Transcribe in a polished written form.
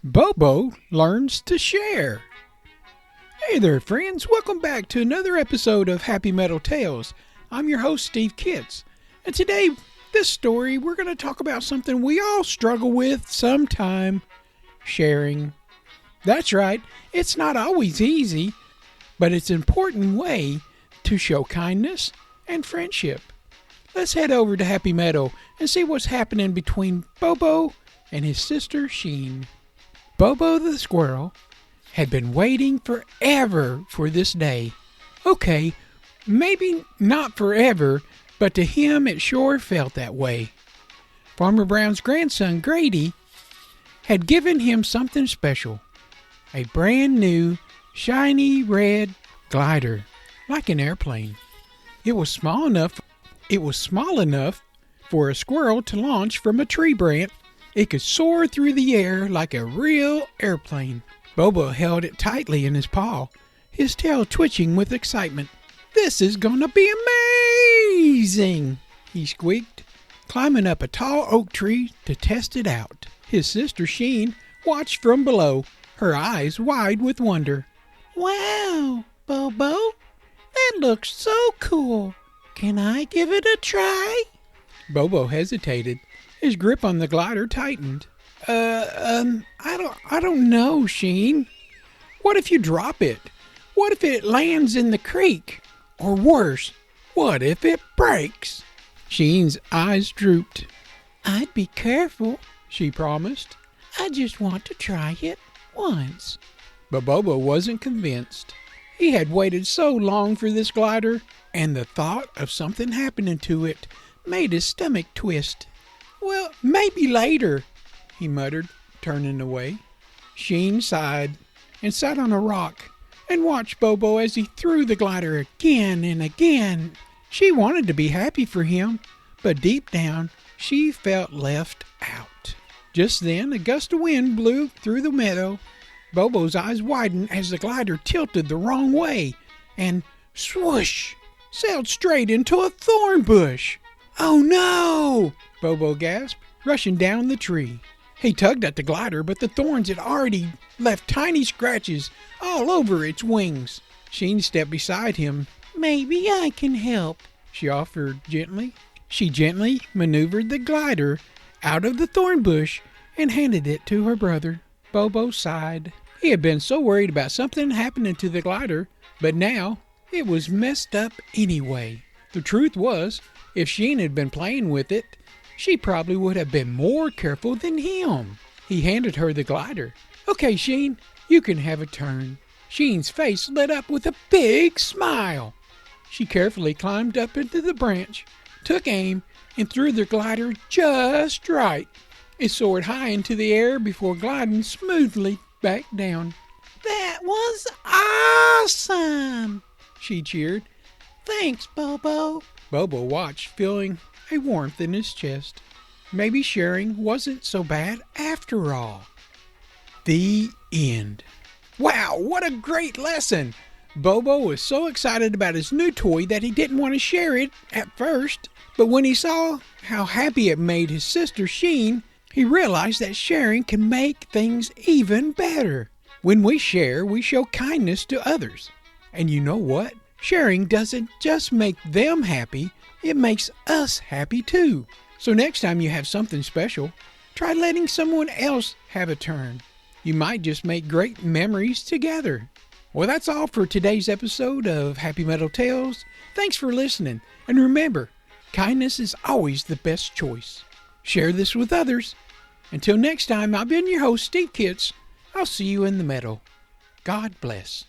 Bobo learns to share. Hey there, friends. Welcome back to another episode of Happy Metal Tales. I'm your host, Steve Kitts. And today, this story, we're going to talk about something we all struggle with sometime, sharing. That's right. It's not always easy, but it's an important way to show kindness and friendship. Let's head over to Happy Meadow and see what's happening between Bobo and his sister Sheen. Bobo the squirrel had been waiting forever for this day. Okay, maybe not forever, but to him it sure felt that way. Farmer Brown's grandson Grady had given him something special. A brand new, shiny red glider, like an airplane. It was small enough for a squirrel to launch from a tree branch. It could soar through the air like a real airplane. Bobo held it tightly in his paw, his tail twitching with excitement. "This is gonna be amazing!" he squeaked, climbing up a tall oak tree to test it out. His sister Sheen watched from below, her eyes wide with wonder. "Wow, Bobo, that looks so cool. Can I give it a try?" Bobo hesitated. His grip on the glider tightened. I don't know, Sheen. What if you drop it? What if it lands in the creek? Or worse, what if it breaks?" Sheen's eyes drooped. "I'd be careful," she promised. "I just want to try it once." But Bobo wasn't convinced. He had waited so long for this glider, and the thought of something happening to it made his stomach twist. "Well, maybe later," he muttered, turning away. Sheen sighed and sat on a rock and watched Bobo as he threw the glider again and again. She wanted to be happy for him, but deep down she felt left out. Just then a gust of wind blew through the meadow. Bobo's eyes widened as the glider tilted the wrong way and, swoosh, sailed straight into a thorn bush. "Oh no!" Bobo gasped, rushing down the tree. He tugged at the glider, but the thorns had already left tiny scratches all over its wings. Sheen stepped beside him. "Maybe I can help," she offered gently. She gently maneuvered the glider out of the thorn bush and handed it to her brother. Bobo sighed. He had been so worried about something happening to the glider, but now it was messed up anyway. The truth was, if Sheen had been playing with it, she probably would have been more careful than him. He handed her the glider. "Okay, Sheen, you can have a turn." Sheen's face lit up with a big smile. She carefully climbed up into the branch, took aim, and threw the glider just right. It soared high into the air before gliding smoothly back down. "That was awesome!" she cheered. "Thanks, Bobo." Bobo watched, feeling a warmth in his chest. Maybe sharing wasn't so bad after all. The end. Wow, what a great lesson! Bobo was so excited about his new toy that he didn't want to share it at first. But when he saw how happy it made his sister Sheen, he realized that sharing can make things even better. When we share, we show kindness to others. And you know what? Sharing doesn't just make them happy, it makes us happy too. So next time you have something special, try letting someone else have a turn. You might just make great memories together. Well, that's all for today's episode of Happy Metal Tales. Thanks for listening. And remember, kindness is always the best choice. Share this with others. Until next time, I've been your host, Steve Kitts. I'll see you in the meadow. God bless.